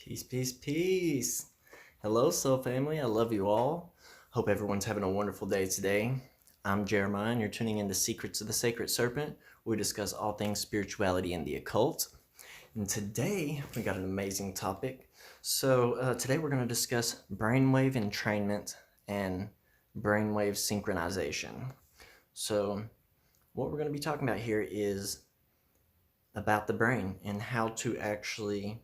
Peace, peace, peace. Hello, soul family. I love you all. Hope everyone's having a wonderful day today. I'm Jeremiah, and you're tuning into Secrets of the Sacred Serpent, where we discuss all things spirituality and the occult. And today, we got an amazing topic. Today we're going to discuss brainwave entrainment and brainwave synchronization. So, what we're going to be talking about here is about the brain and how to actually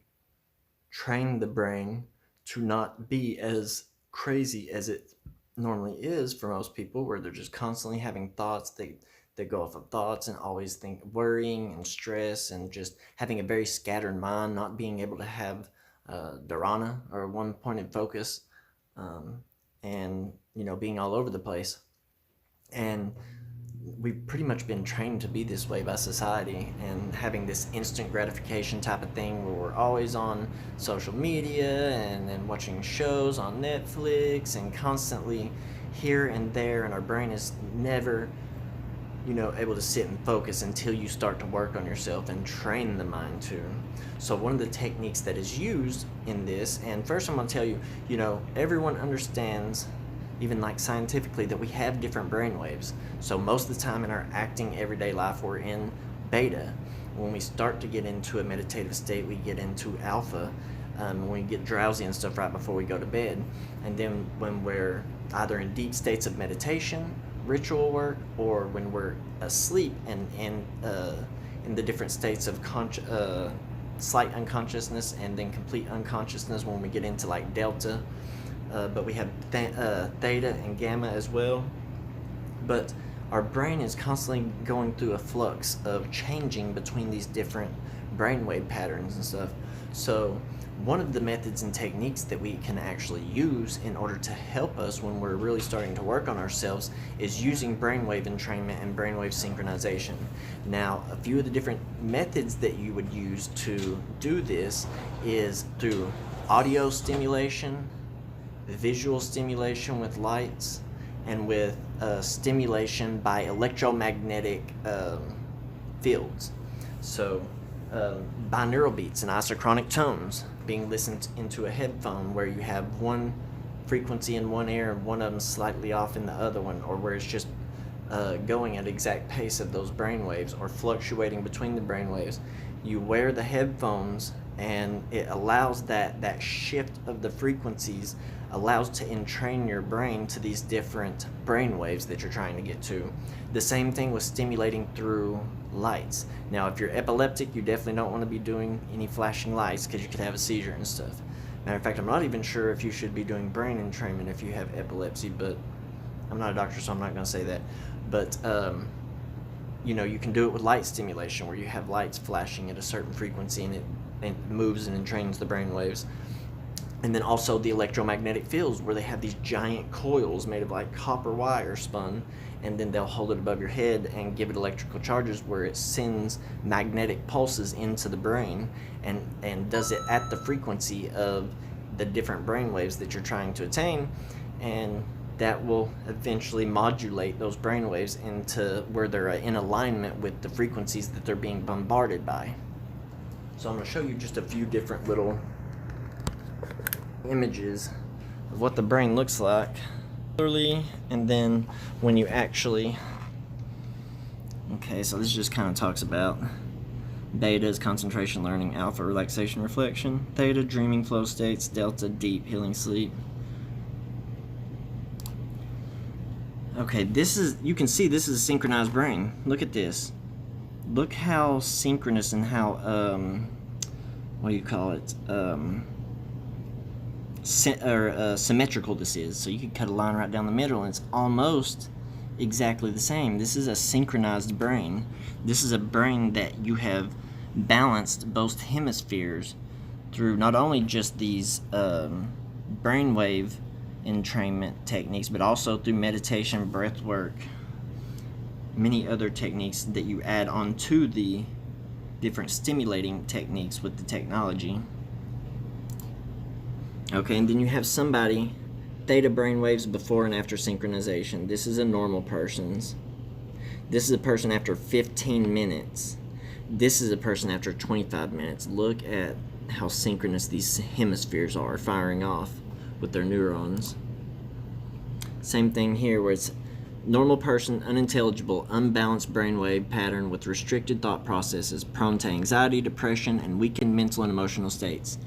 train the brain to not be as crazy as it normally is for most people, where they're just constantly having thoughts. They go off of thoughts and always worrying and stress and just having a very scattered mind, not being able to have dharana or one pointed focus, and being all over the place. And we've pretty much been trained to be this way by society, and having this instant gratification type of thing where we're always on social media and watching shows on Netflix and constantly here and there, and our brain is never able to sit and focus until you start to work on yourself and train the mind to. So one of the techniques that is used in this, and first I'm going to tell you, everyone understands, even like scientifically, that we have different brain waves. So most of the time in our acting everyday life, we're in beta. When we start to get into a meditative state, we get into alpha. When we get drowsy and stuff right before we go to bed. And then when we're either in deep states of meditation, ritual work, or when we're asleep and in the different states of slight unconsciousness and then complete unconsciousness when we get into like delta. But we have theta and gamma as well. But our brain is constantly going through a flux of changing between these different brainwave patterns and stuff. So one of the methods and techniques that we can actually use in order to help us when we're really starting to work on ourselves is using brainwave entrainment and brainwave synchronization. Now, a few of the different methods that you would use to do this is through audio stimulation, visual stimulation with lights, and with stimulation by electromagnetic fields. So binaural beats and isochronic tones being listened into a headphone, where you have one frequency in one ear and one of them slightly off in the other one, or where it's just going at exact pace of those brain waves, or fluctuating between the brain waves. You wear the headphones, and it allows that shift of the frequencies allows to entrain your brain to these different brain waves that you're trying to get to. The same thing with stimulating through lights. Now, if you're epileptic, you definitely don't want to be doing any flashing lights, because you could have a seizure and stuff. Matter of fact, I'm not even sure if you should be doing brain entrainment if you have epilepsy, but I'm not a doctor, so I'm not going to say that. But you can do it with light stimulation, where you have lights flashing at a certain frequency, and it moves and entrains the brain waves. And then also the electromagnetic fields, where they have these giant coils made of like copper wire spun, and then they'll hold it above your head and give it electrical charges, where it sends magnetic pulses into the brain and does it at the frequency of the different brain waves that you're trying to attain, and that will eventually modulate those brain waves into where they're in alignment with the frequencies that they're being bombarded by. So I'm going to show you just a few different little images of what the brain looks like, and then when you actually, so this just kind of talks about beta is concentration, learning; alpha, relaxation, reflection; theta, dreaming, flow states; delta, deep, healing, sleep. Okay, you can see this is a synchronized brain. Look at this. Look how synchronous and how symmetrical this is. So you could cut a line right down the middle, and it's almost exactly the same. This is a synchronized brain. This is a brain that you have balanced both hemispheres through not only just these brainwave entrainment techniques, but also through meditation, breath work, many other techniques that you add on to the different stimulating techniques with the technology. Okay, and then you have somebody, theta brainwaves before and after synchronization. This is a normal person's. This is a person after 15 minutes. This is a person after 25 minutes. Look at how synchronous these hemispheres are firing off with their neurons. Same thing here, where it's normal person, unintelligible, unbalanced brainwave pattern with restricted thought processes, prone to anxiety, depression, and weakened mental and emotional states.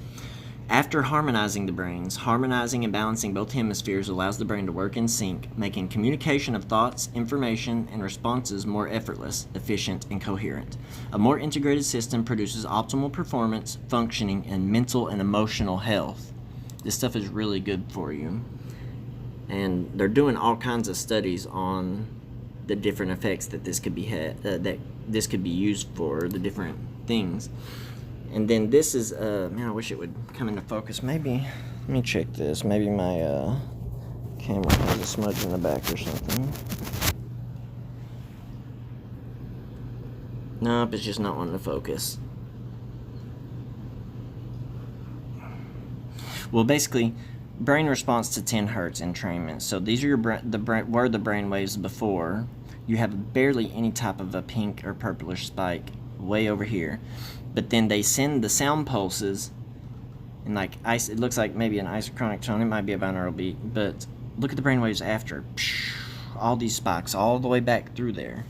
After harmonizing the brains, harmonizing and balancing both hemispheres allows the brain to work in sync, making communication of thoughts, information, and responses more effortless, efficient, and coherent. A more integrated system produces optimal performance, functioning, and mental and emotional health. This stuff is really good for you. And they're doing all kinds of studies on the different effects that this could be that this could be used for, the different things. And then this is, man, I wish it would come into focus. Maybe, let me check this. Maybe my camera has a smudge in the back or something. Nope, it's just not wanting to focus. Well, basically, brain response to 10 Hertz entrainment. So these are were the brain waves before. You have barely any type of a pink or purplish spike way over here. But then they send the sound pulses, and like it looks like maybe an isochronic tone. It might be a binaural beat, but look at the brainwaves after. All these spikes all the way back through there.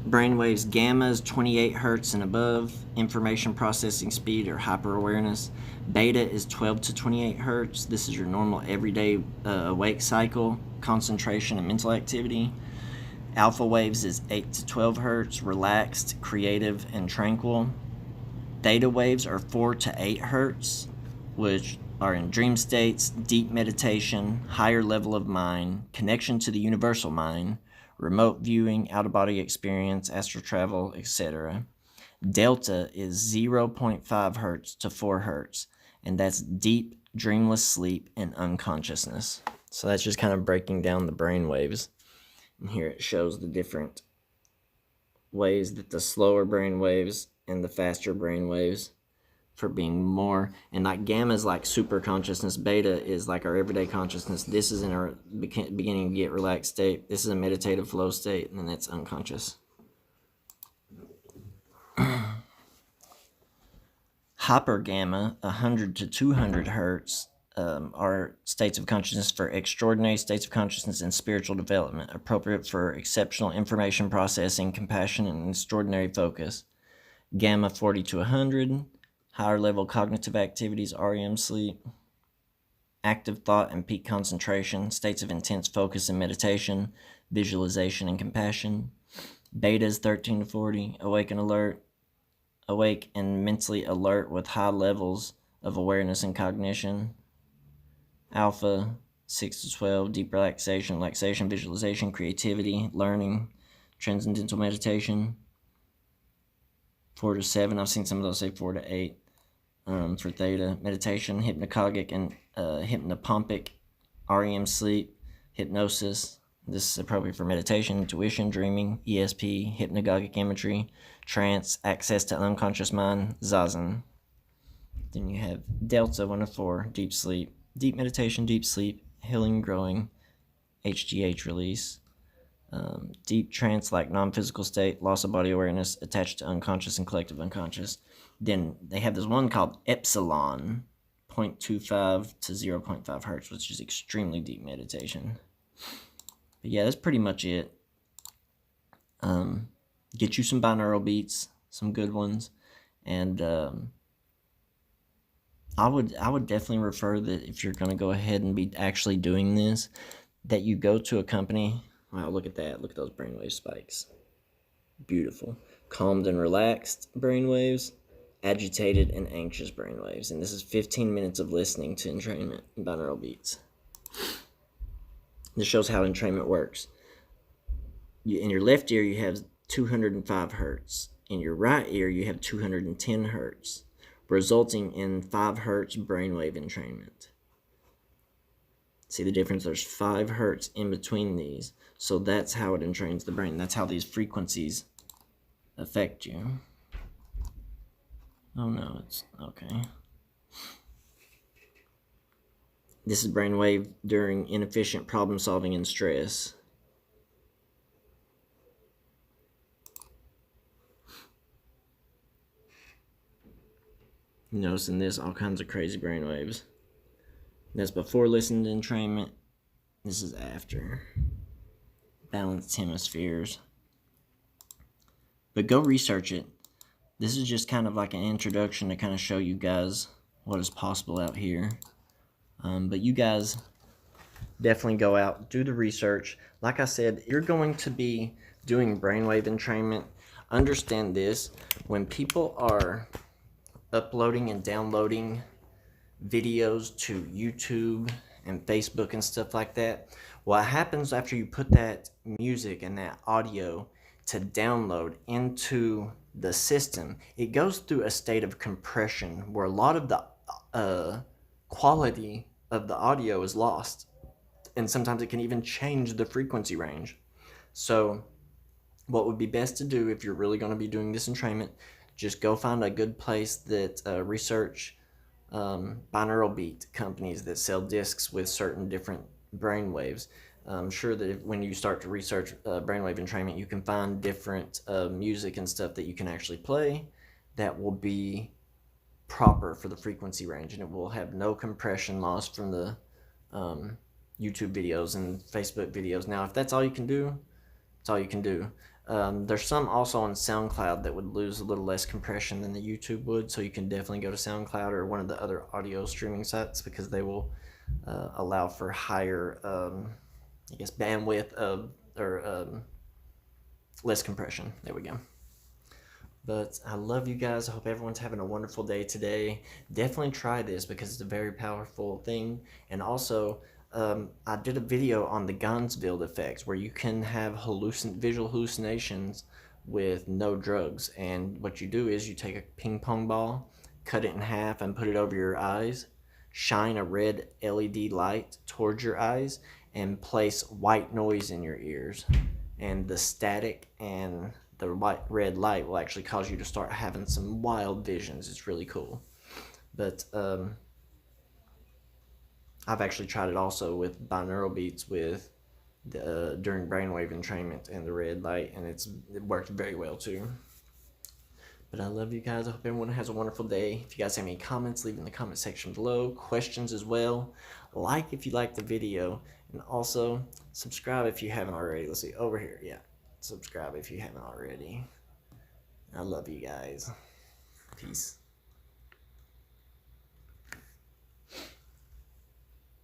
Brainwaves gamma is 28 Hertz and above. Information processing speed or hyper awareness. Beta is 12 to 28 Hertz. This is your normal everyday awake cycle, concentration, and mental activity. Alpha waves is 8 to 12 Hertz, relaxed, creative, and tranquil. Theta waves are 4 to 8 Hertz, which are in dream states, deep meditation, higher level of mind, connection to the universal mind, remote viewing, out-of-body experience, astral travel, etc. Delta is 0.5 Hertz to 4 Hertz, and that's deep, dreamless sleep and unconsciousness. So that's just kind of breaking down the brain waves. And here it shows the different ways that the slower brain waves and the faster brain waves for being more. And like gamma is like super consciousness. Beta is like our everyday consciousness. This is in our beginning to get relaxed state. This is a meditative flow state, and then that's unconscious. Hyper gamma, 100 to 200 Hertz, are states of consciousness for extraordinary states of consciousness and spiritual development, appropriate for exceptional information processing, compassion, and extraordinary focus. Gamma 40 to 100, higher level cognitive activities, REM sleep, active thought and peak concentration, states of intense focus and meditation, visualization and compassion. Beta is 13 to 40, awake and mentally alert with high levels of awareness and cognition. Alpha, 6 to 12, deep relaxation, visualization, creativity, learning, transcendental meditation. 4 to 7, I've seen some of those say 4 to 8 for theta. Meditation, hypnagogic and hypnopompic, REM sleep, hypnosis. This is appropriate for meditation, intuition, dreaming, ESP, hypnagogic imagery, trance, access to unconscious mind, zazen. Then you have delta, 1 to 4, deep sleep, deep meditation, deep sleep, healing, growing, HGH release, deep trance like non-physical state, loss of body awareness, attached to unconscious and collective unconscious. Then they have this one called epsilon, 0.25 to 0.5 Hertz, which is extremely deep meditation. But yeah, that's pretty much it. Get you some binaural beats, some good ones, and I would definitely refer that if you're going to go ahead and be actually doing this, that you go to a company. Wow, look at that. Look at those brainwave spikes. Beautiful. Calmed and relaxed brainwaves, agitated and anxious brainwaves. And this is 15 minutes of listening to entrainment and binaural beats. This shows how entrainment works. In your left ear, you have 205 Hertz. In your right ear, you have 210 Hertz, resulting in 5 Hertz brainwave entrainment. See the difference? There's 5 Hertz in between these. So that's how it entrains the brain. That's how these frequencies affect you. Oh no, it's okay. This is brainwave during inefficient problem solving and stress. You notice in this all kinds of crazy brainwaves. That's before listening to entrainment. This is after. Balanced hemispheres. But go research it. This is just kind of like an introduction to kind of show you guys what is possible out here. But you guys definitely go out, do the research. Like I said, you're going to be doing brainwave entrainment. Understand this, when people are uploading and downloading videos to YouTube and Facebook and stuff like that, what happens after you put that music and that audio to download into the system, it goes through a state of compression where a lot of the quality of the audio is lost, and sometimes it can even change the frequency range. So what would be best to do if you're really going to be doing this entrainment, just go find a good place that research binaural beat companies that sell discs with certain different brain waves. I'm sure that when you start to research brainwave entrainment, you can find different music and stuff that you can actually play that will be proper for the frequency range, and it will have no compression loss from the YouTube videos and Facebook videos. Now, if that's all you can do, it's all you can do. There's some also on SoundCloud that would lose a little less compression than the YouTube would, so you can definitely go to SoundCloud or one of the other audio streaming sites, because they will allow for higher, I guess, bandwidth or less compression. There we go. But I love you guys. I hope everyone's having a wonderful day today. Definitely try this because it's a very powerful thing. And also, I did a video on the Gansfield effects where you can have visual hallucinations with no drugs. And what you do is you take a ping pong ball, cut it in half, and put it over your eyes. Shine a red LED light towards your eyes and place white noise in your ears. And the static and the red light will actually cause you to start having some wild visions. It's really cool. But I've actually tried it also with binaural beats with during brainwave entrainment and the red light, and it worked very well too. But I love you guys. I hope everyone has a wonderful day. If you guys have any comments, leave in the comment section below. Questions as well. Like if you like the video, and also subscribe if you haven't already. Let's see, over here, yeah. Subscribe if you haven't already. I love you guys. Peace.